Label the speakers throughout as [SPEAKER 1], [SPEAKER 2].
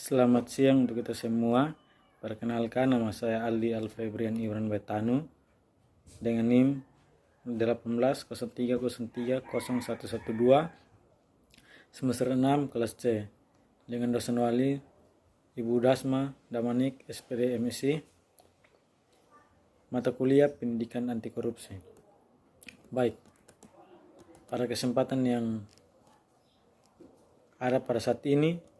[SPEAKER 1] Selamat siang untuk kita semua. Perkenalkan, nama saya Aldi Alfebrian Ibran Betanu dengan NIM 1803030112 semester 6 kelas C dengan dosen wali Ibu Dasma Damanik SPD MSc, mata kuliah Pendidikan Anti Korupsi. Baik, pada kesempatan yang ada pada saat ini,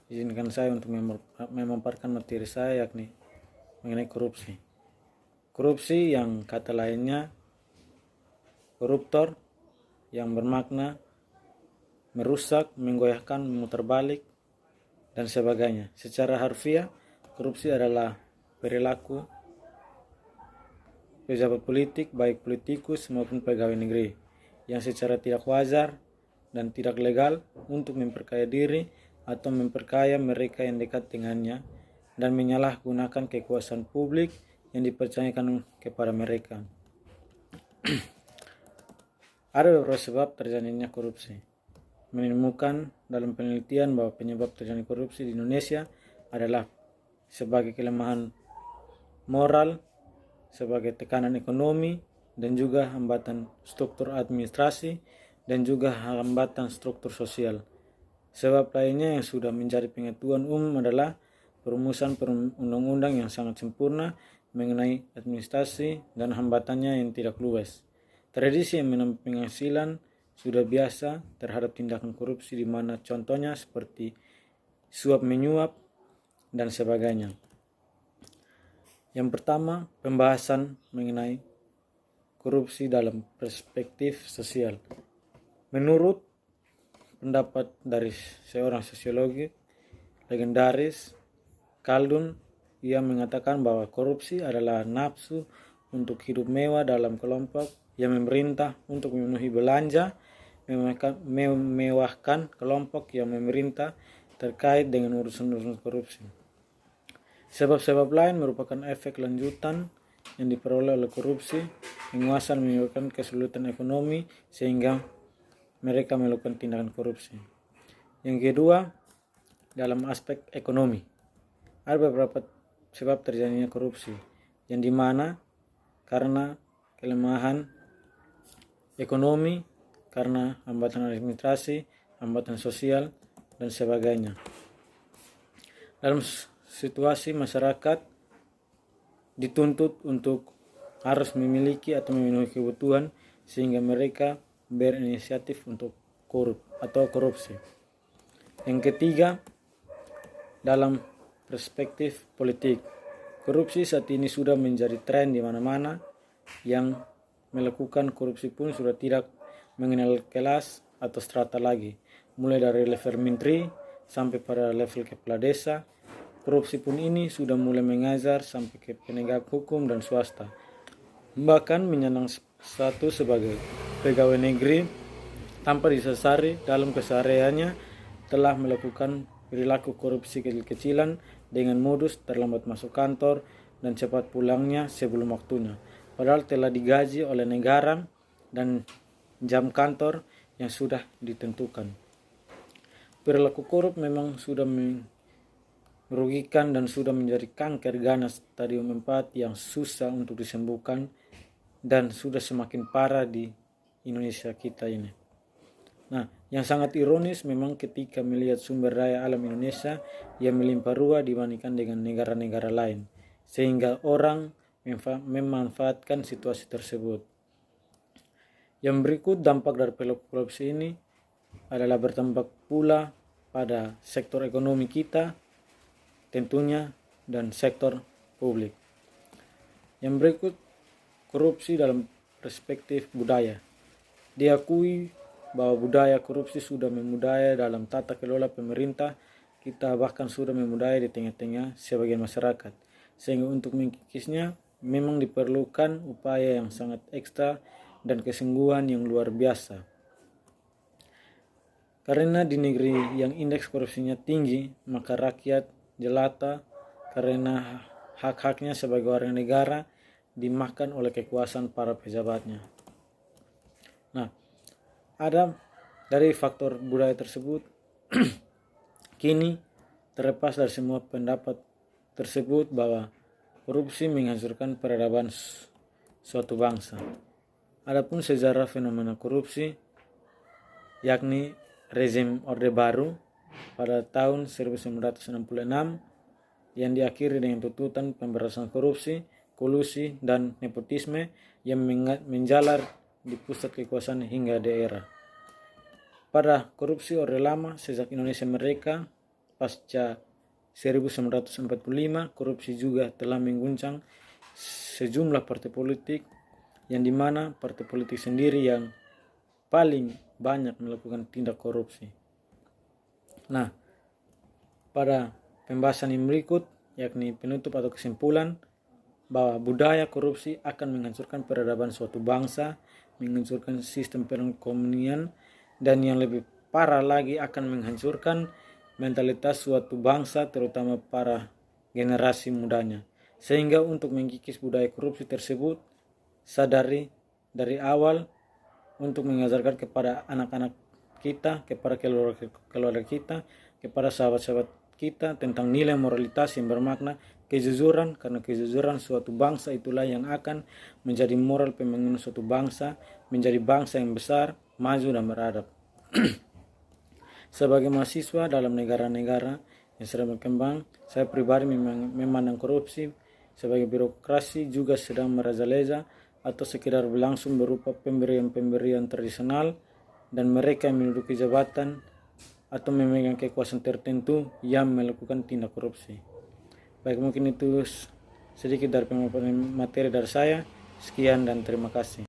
[SPEAKER 1] izinkan saya untuk memaparkan materi saya, yakni mengenai korupsi. Korupsi yang kata lainnya koruptor, yang bermakna merusak, menggoyahkan, memutar balik, dan sebagainya. Secara harfiah, korupsi adalah perilaku pejabat politik, baik politikus maupun pegawai negeri, yang secara tidak wajar dan tidak legal untuk memperkaya diri atau memperkaya mereka yang dekat dengannya dan menyalahgunakan kekuasaan publik yang dipercayakan kepada mereka. Ada beberapa sebab terjadinya korupsi. Menemukan dalam penelitian bahwa penyebab terjadinya korupsi di Indonesia adalah sebagai kelemahan moral, sebagai tekanan ekonomi, dan juga hambatan struktur administrasi, dan juga hambatan struktur sosial. Sebab lainnya yang sudah menjadi pengetahuan umum adalah perumusan undang-undang yang sangat sempurna mengenai administrasi dan hambatannya yang tidak luas. Tradisi yang menambah penghasilan sudah biasa terhadap tindakan korupsi, di mana contohnya seperti suap menyuap dan sebagainya. Yang pertama, pembahasan mengenai korupsi dalam perspektif sosial. Menurut pendapat dari seorang sosiologi legendaris, Khaldun, ia mengatakan bahwa korupsi adalah nafsu untuk hidup mewah dalam kelompok yang memerintah untuk memenuhi belanja, memewahkan kelompok yang memerintah terkait dengan urusan-urusan korupsi. Sebab-sebab lain merupakan efek lanjutan yang diperoleh oleh korupsi, menguasai menyebabkan kesulitan ekonomi sehingga mereka melakukan tindakan korupsi. Yang kedua, dalam aspek ekonomi, ada beberapa sebab terjadinya korupsi, yang dimana karena kelemahan ekonomi, karena hambatan administrasi, hambatan sosial, dan sebagainya. Dalam situasi masyarakat dituntut untuk harus memiliki atau memenuhi kebutuhan sehingga mereka berinisiatif untuk korup atau korupsi. Yang ketiga, dalam perspektif politik, korupsi saat ini sudah menjadi tren di mana-mana. Yang melakukan korupsi pun sudah tidak mengenal kelas atau strata lagi, mulai dari level menteri sampai pada level kepala desa. Korupsi pun ini sudah mulai mengajar sampai ke penegak hukum dan swasta, bahkan menyandang status sebagai pegawai negeri tanpa disasari dalam kesehariannya telah melakukan perilaku korupsi kecil-kecilan dengan modus terlambat masuk kantor dan cepat pulangnya sebelum waktunya, padahal telah digaji oleh negara dan jam kantor yang sudah ditentukan. Perilaku korup memang sudah merugikan dan sudah menjadi kanker ganas stadium 4 yang susah untuk disembuhkan dan sudah semakin parah di Indonesia kita ini. Nah, yang sangat ironis memang ketika melihat sumber daya alam Indonesia yang melimpah ruah dibandingkan dengan negara-negara lain, sehingga orang memanfaatkan situasi tersebut. Yang berikut dampak dari perilaku korupsi ini adalah berdampak pula pada sektor ekonomi kita tentunya dan sektor publik. Yang berikut, korupsi dalam perspektif budaya. Diakui bahwa budaya korupsi sudah memudaya dalam tata kelola pemerintah kita, bahkan sudah memudaya di tengah-tengah sebagian masyarakat, sehingga untuk mengikisnya memang diperlukan upaya yang sangat ekstra dan kesungguhan yang luar biasa. Karena di negeri yang indeks korupsinya tinggi, maka rakyat jelata karena hak-haknya sebagai warga negara dimakan oleh kekuasaan para pejabatnya. Nah, ada dari faktor budaya tersebut kini Terlepas dari semua pendapat tersebut bahwa korupsi menghancurkan peradaban suatu bangsa. Adapun sejarah fenomena korupsi, yakni rezim Orde Baru pada tahun 1966 yang diakhiri dengan tuntutan pemberantasan korupsi, kolusi, dan nepotisme yang menjalar di pusat kekuasaan hingga daerah. Pada korupsi Orde Lama sejak Indonesia merdeka pasca 1945, korupsi juga telah mengguncang sejumlah partai politik yang dimana partai politik sendiri yang paling banyak melakukan tindak korupsi. Nah, pada pembahasan yang berikut, yakni penutup atau kesimpulan bahwa budaya korupsi akan menghancurkan peradaban suatu bangsa, menghancurkan sistem perekonomian, dan yang lebih parah lagi akan menghancurkan mentalitas suatu bangsa, terutama para generasi mudanya. Sehingga untuk mengkikis budaya korupsi tersebut, sadari dari awal untuk mengajarkan kepada anak-anak kita, kepada keluarga kita, kepada sahabat-sahabat kita tentang nilai moralitas yang bermakna kejujuran, karena kejujuran suatu bangsa itulah yang akan menjadi moral pembangunan suatu bangsa, menjadi bangsa yang besar, maju dan beradab. Sebagai mahasiswa dalam negara-negara yang sedang berkembang, saya pribadi memandang korupsi sebagai birokrasi juga sedang merajalela atau sekedar berlangsung berupa pemberian-pemberian tradisional, dan mereka yang menduduki jabatan atau memegang kekuasaan tertentu yang melakukan tindak korupsi. Baik, mungkin itu sedikit dari pemaparan materi dari saya. Sekian dan terima kasih.